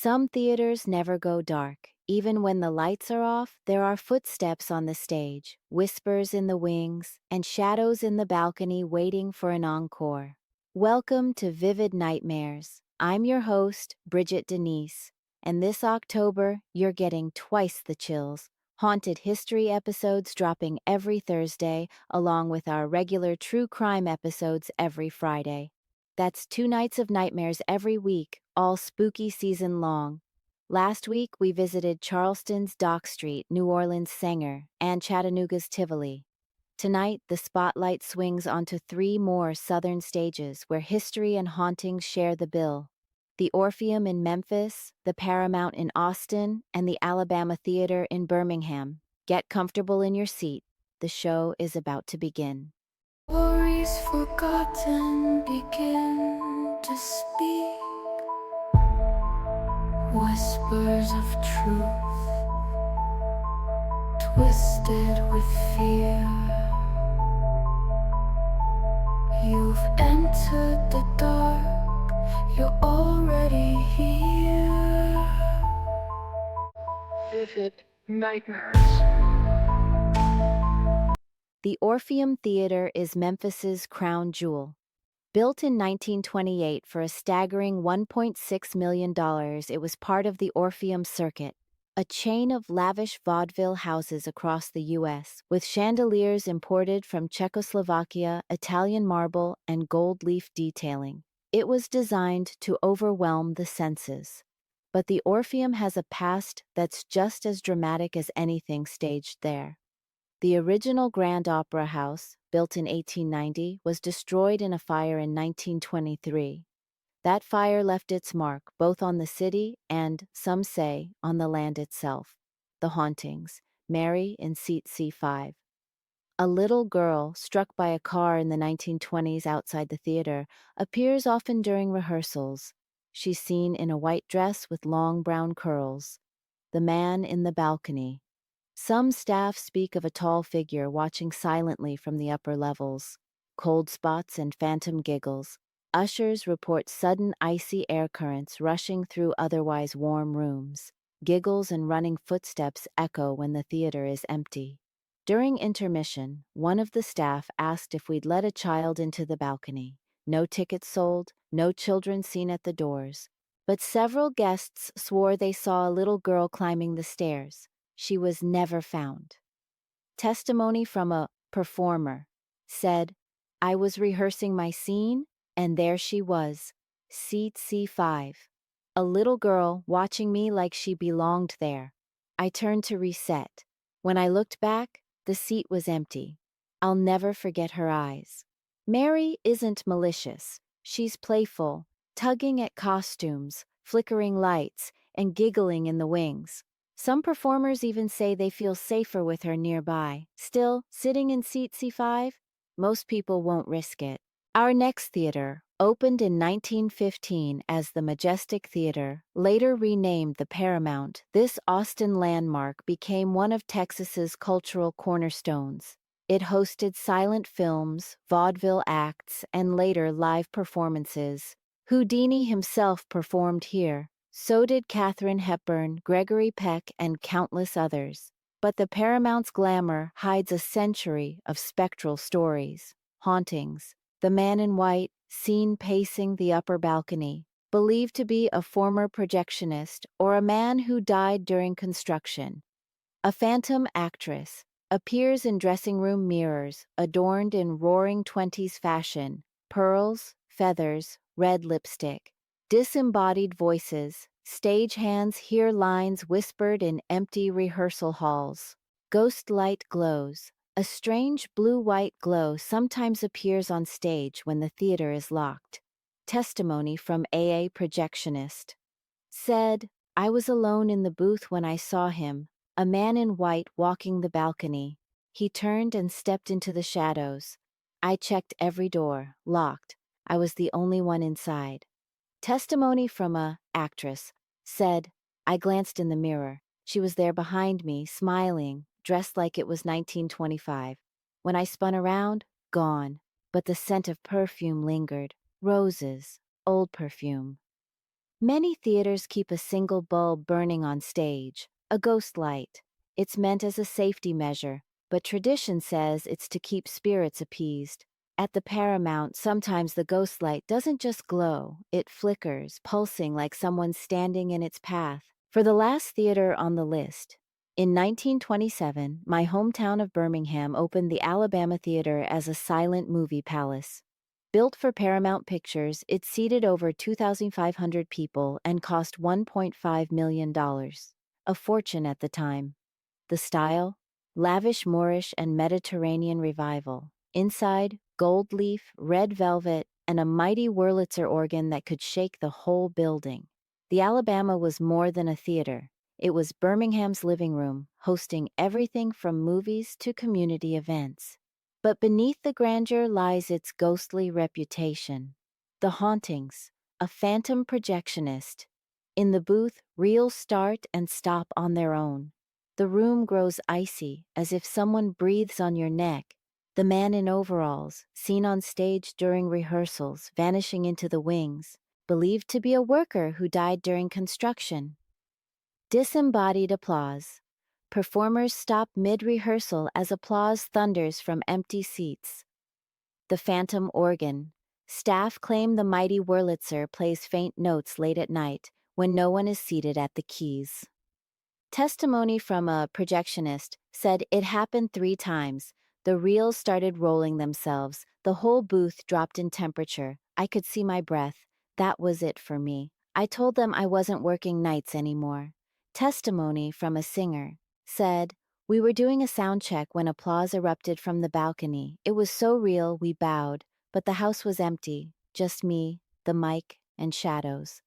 Some theaters never go dark. Even when the lights are off, there are footsteps on the stage, whispers in the wings, and shadows in the balcony waiting for an encore. Welcome to Vivid Nightmares. I'm your host, Bridget Denise, and this October, you're getting twice the chills. Haunted History episodes dropping every Thursday, along with our regular true crime episodes every Friday. That's 2 nights of nightmares every week, all spooky season long. Last week, we visited Charleston's Dock Street, New Orleans' Sanger, and Chattanooga's Tivoli. Tonight, the spotlight swings onto 3 more southern stages where history and hauntings share the bill. The Orpheum in Memphis, the Paramount in Austin, and the Alabama Theater in Birmingham. Get comfortable in your seat. The show is about to begin. Stories forgotten begin to speak. Whispers of truth, twisted with fear. You've entered the dark, you're already here. Vivid nightmares. The Orpheum Theater is Memphis's crown jewel. Built in 1928 for a staggering $1.6 million, it was part of the Orpheum Circuit, a chain of lavish vaudeville houses across the U.S., with chandeliers imported from Czechoslovakia, Italian marble, and gold leaf detailing. It was designed to overwhelm the senses. But the Orpheum has a past that's just as dramatic as anything staged there. The original Grand Opera House, built in 1890, was destroyed in a fire in 1923. That fire left its mark both on the city and, some say, on the land itself. The hauntings. Mary in seat C5. A little girl, struck by a car in the 1920s outside the theater, appears often during rehearsals. She's seen in a white dress with long brown curls. The man in the balcony. Some staff speak of a tall figure watching silently from the upper levels. Cold spots and phantom giggles. Ushers report sudden icy air currents rushing through otherwise warm rooms. Giggles and running footsteps echo when the theater is empty. During intermission, one of the staff asked if we'd let a child into the balcony. No tickets sold, no children seen at the doors. But several guests swore they saw a little girl climbing the stairs. She was never found. Testimony from a performer said, "I was rehearsing my scene, and there she was, seat C5. A little girl watching me like she belonged there. I turned to reset. When I looked back, the seat was empty. I'll never forget her eyes." Mary isn't malicious. She's playful, tugging at costumes, flickering lights, and giggling in the wings. Some performers even say they feel safer with her nearby. Still, sitting in seat C5? Most people won't risk it. Our next theater, opened in 1915 as the Majestic Theater, later renamed the Paramount, this Austin landmark became one of Texas's cultural cornerstones. It hosted silent films, vaudeville acts, and later live performances. Houdini himself performed here. So did Katharine Hepburn, Gregory Peck, and countless others. But the Paramount's glamour hides a century of spectral stories, hauntings. The man in white, seen pacing the upper balcony, believed to be a former projectionist or a man who died during construction. A phantom actress appears in dressing room mirrors, adorned in roaring 20s fashion, pearls, feathers, red lipstick. Disembodied voices, stagehands hear lines whispered in empty rehearsal halls. Ghost light glows. A strange blue-white glow sometimes appears on stage when the theater is locked. Testimony from a projectionist. Said, "I was alone in the booth when I saw him, a man in white walking the balcony. He turned and stepped into the shadows. I checked every door, locked. I was the only one inside." Testimony from a actress said, "I glanced in the mirror. She was there behind me, smiling, dressed like it was 1925. When I spun around, gone, but the scent of perfume lingered. Roses, old perfume." Many theaters keep a single bulb burning on stage, a ghost light. It's meant as a safety measure, but tradition says it's to keep spirits appeased. At the Paramount, sometimes the ghost light doesn't just glow, it flickers, pulsing like someone's standing in its path. For the last theater on the list, in 1927, my hometown of Birmingham opened the Alabama Theater as a silent movie palace. Built for Paramount Pictures, it seated over 2,500 people and cost $1.5 million, a fortune at the time. The style? Lavish Moorish and Mediterranean revival. Inside, gold leaf, red velvet, and a mighty Wurlitzer organ that could shake the whole building. The Alabama was more than a theater. It was Birmingham's living room, hosting everything from movies to community events. But beneath the grandeur lies its ghostly reputation. The hauntings, a phantom projectionist. In the booth, reels start and stop on their own. The room grows icy, as if someone breathes on your neck. The man in overalls, seen on stage during rehearsals, vanishing into the wings, believed to be a worker who died during construction. Disembodied applause. Performers stop mid-rehearsal as applause thunders from empty seats. The phantom organ. Staff claim the mighty Wurlitzer plays faint notes late at night, when no one is seated at the keys. Testimony from a projectionist said it happened 3 times. The reels started rolling themselves. The whole booth dropped in temperature. I could see my breath. That was it for me. I told them I wasn't working nights anymore. Testimony from a singer said, "We were doing a sound check when applause erupted from the balcony. It was so real we bowed, but the house was empty, just me, the mic, and shadows."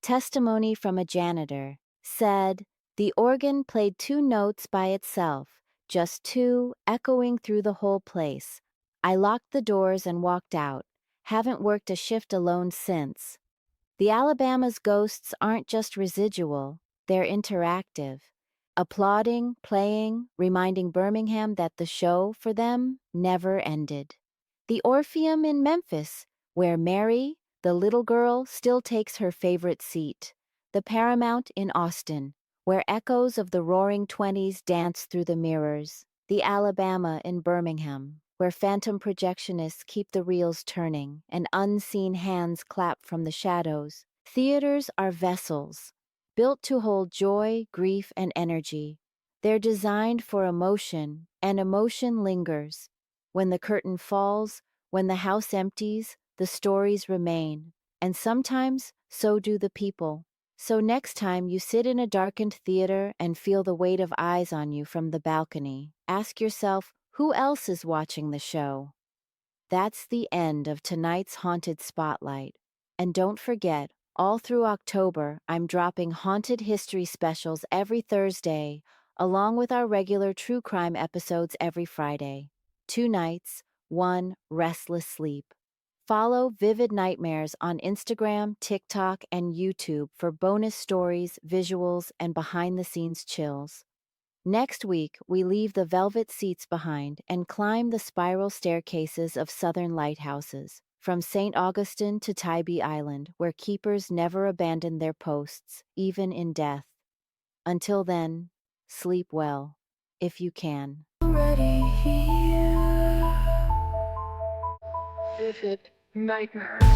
Testimony from a janitor said, "The organ played 2 notes by itself, just 2, echoing through the whole place. I locked the doors and walked out. Haven't worked a shift alone since." The Alabama's ghosts aren't just residual, they're interactive. Applauding, playing, reminding Birmingham that the show, for them, never ended. The Orpheum in Memphis, where Mary, the little girl, still takes her favorite seat. The Paramount in Austin, where echoes of the roaring 20s dance through the mirrors. The Alabama in Birmingham, where phantom projectionists keep the reels turning and unseen hands clap from the shadows. Theaters are vessels, built to hold joy, grief, and energy. They're designed for emotion, and emotion lingers. When the curtain falls, when the house empties, the stories remain, and sometimes so do the people. So next time you sit in a darkened theater and feel the weight of eyes on you from the balcony, ask yourself, who else is watching the show? That's the end of tonight's Haunted Spotlight. And don't forget, all through October, I'm dropping haunted history specials every Thursday, along with our regular true crime episodes every Friday. 2 nights, 1 restless sleep. Follow Vivid Nightmares on Instagram, TikTok, and YouTube for bonus stories, visuals, and behind-the-scenes chills. Next week, we leave the velvet seats behind and climb the spiral staircases of southern lighthouses, from St. Augustine to Tybee Island, where keepers never abandon their posts, even in death. Until then, sleep well, if you can. Already here. Vivid nightmares.